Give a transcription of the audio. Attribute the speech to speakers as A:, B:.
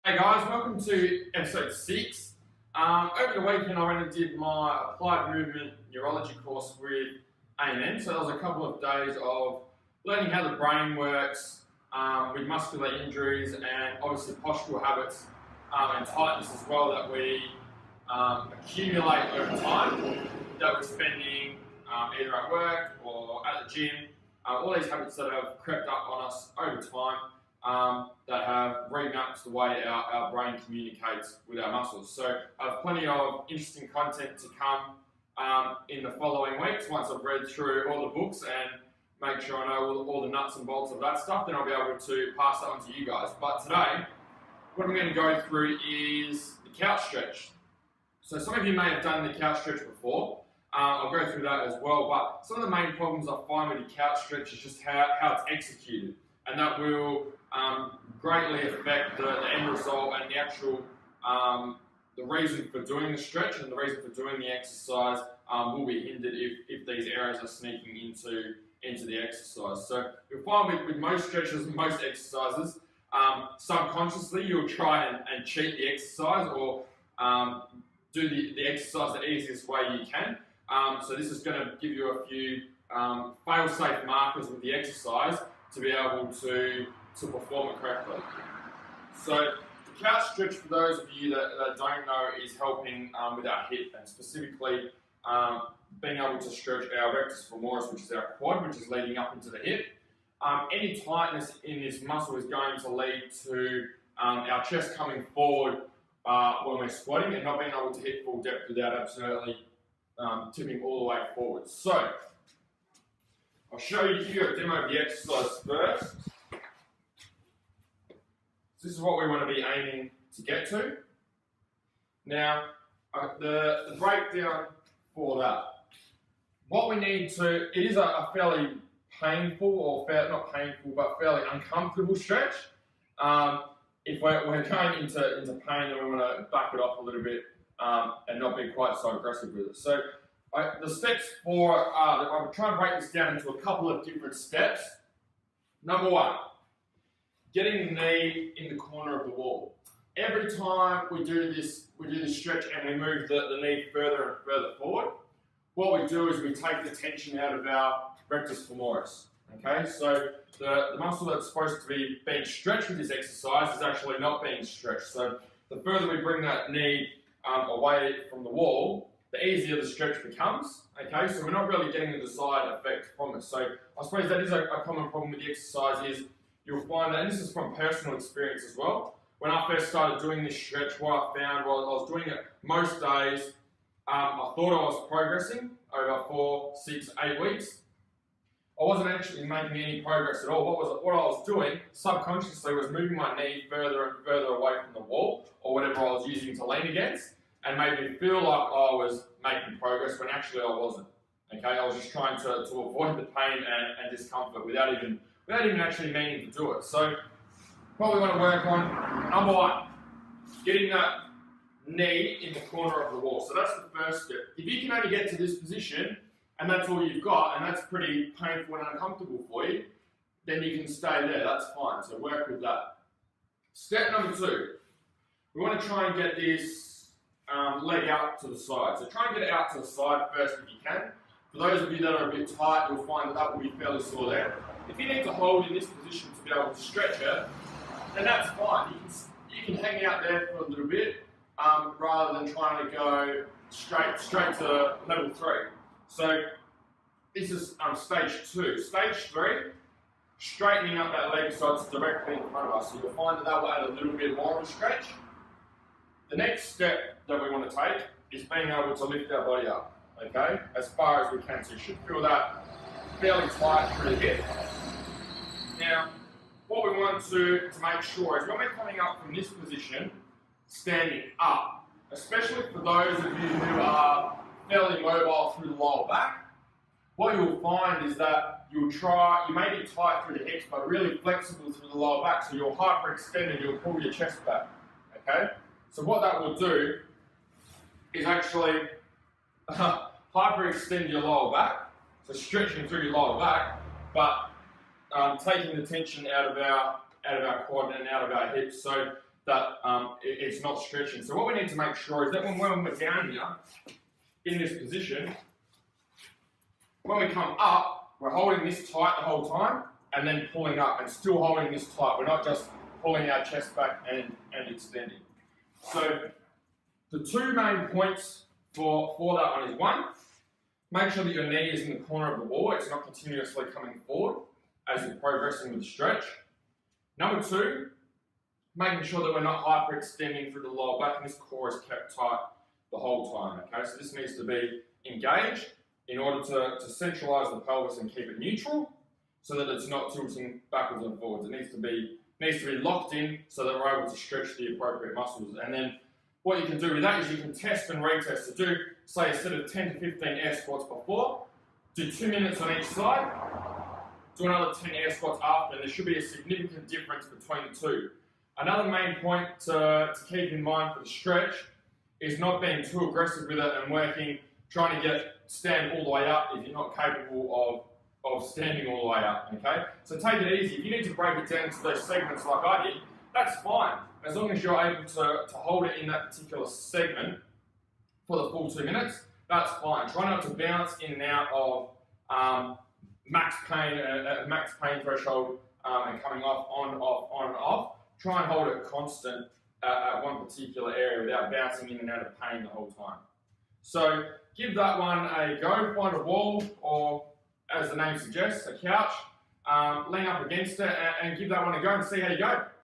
A: Hey guys, welcome to episode 6. Over the weekend I went and did my applied movement neurology course with A&M. So there was a couple of days of learning how the brain works with muscular injuries and obviously postural habits and tightness as well that we accumulate over time that we're spending either at work or at the gym. All these habits that have crept up on us over time. That have remapped the way our brain communicates with our muscles. So I have plenty of interesting content to come in the following weeks. Once I've read through all the books and make sure I know all the nuts and bolts of that stuff, then I'll be able to pass that on to you guys. But today, what I'm going to go through is the couch stretch. So some of you may have done the couch stretch before. I'll go through that as well. But some of the main problems I find with the couch stretch is just how it's executed. And that will greatly affect the end result and the actual the reason for doing the stretch and the reason for doing the exercise will be hindered if these areas are sneaking into the exercise. So you'll find with most stretches and most exercises, subconsciously you'll try and cheat the exercise or do the exercise the easiest way you can. So this is going to give you a few fail-safe markers with the exercise to be able to perform it correctly. So the couch stretch, for those of you that don't know, is helping with our hip and specifically being able to stretch our rectus femoris, which is our quad, which is leading up into the hip. Any tightness in this muscle is going to lead to our chest coming forward when we're squatting and not being able to hit full depth without absolutely tipping all the way forward. So I'll show you here a demo of the exercise first. This is what we want to be aiming to get to. Now, the breakdown for that. What we need to, it is a fairly painful, or not painful, but fairly uncomfortable stretch. If we're going into pain, then we want to back it off a little bit and not be quite so aggressive with it. So the steps for, I'll try and break this down into a couple of different steps. Number one, getting the knee in the corner of the wall. Every time we do this stretch and we move the knee further and further forward, what we do is we take the tension out of our rectus femoris. Okay, so the muscle that's supposed to be being stretched with this exercise is actually not being stretched. So the further we bring that knee away from the wall, the easier the stretch becomes, okay? So we're not really getting the desired effect from it. So I suppose that is a common problem with the exercise is you'll find that, and this is from personal experience as well, when I first started doing this stretch, what I found was I was doing it most days, I thought I was progressing over 4, 6, 8 weeks. I wasn't actually making any progress at all. What I was doing subconsciously was moving my knee further and further away from the wall or whatever I was using to lean against, and made me feel like I was making progress when actually I wasn't. Okay, I was just trying to avoid the pain and discomfort without even actually meaning to do it. So what we want to work on, number one, getting that knee in the corner of the wall. So that's the first step. If you can only get to this position and that's all you've got, and that's pretty painful and uncomfortable for you, then you can stay there, that's fine. So work with that. Step number two, we want to try and get this leg out to the side. So try and get it out to the side first if you can. For those of you that are a bit tight, you'll find that will be fairly sore there. If you need to hold in this position to be able to stretch it, then that's fine. You can hang out there for a little bit rather than trying to go straight to level 3. So this is stage 2. Stage 3, straightening up that leg so it's directly in front of us. So you'll find that will add a little bit more of a stretch. The next step that we want to take is being able to lift our body up, okay, as far as we can. So you should feel that fairly tight through the hip. Now, what we want to make sure is when we're coming up from this position, standing up, especially for those of you who are fairly mobile through the lower back, what you'll find is that you may be tight through the hips, but really flexible through the lower back, so you'll hyperextend and you'll pull your chest back, okay? So what that will do is actually hyperextend your lower back, so stretching through your lower back, but taking the tension out of our quad and out of our hips. So that it's not stretching. So what we need to make sure is that when we're down here, in this position, when we come up, we're holding this tight the whole time, and then pulling up, and still holding this tight. We're not just pulling our chest back and extending. So the two main points for that one is, one, make sure that your knee is in the corner of the wall. It's not continuously coming forward as you're progressing with the stretch. Number two, making sure that we're not hyperextending through the lower back and this core is kept tight the whole time. Okay, so this needs to be engaged in order to centralize the pelvis and keep it neutral so that it's not tilting backwards and forwards. It needs to be locked in so that we're able to stretch the appropriate muscles. And then what you can do with that is you can test and retest. So do, say, instead of 10 to 15 air squats before, do 2 minutes on each side, do another 10 air squats after, and there should be a significant difference between the two. Another main point to keep in mind for the stretch is not being too aggressive with it and trying to stand all the way up if you're not capable of standing all the way up, okay? So take it easy. If you need to break it down into those segments like I did, that's fine. As long as you're able to hold it in that particular segment for the full 2 minutes, that's fine. Try not to bounce in and out of max pain threshold and coming off, on, on and off. Try and hold it constant at one particular area without bouncing in and out of pain the whole time. So give that one a go. Find a wall or, as the name suggests, a couch. Lean up against it and give that one a go and see how you go.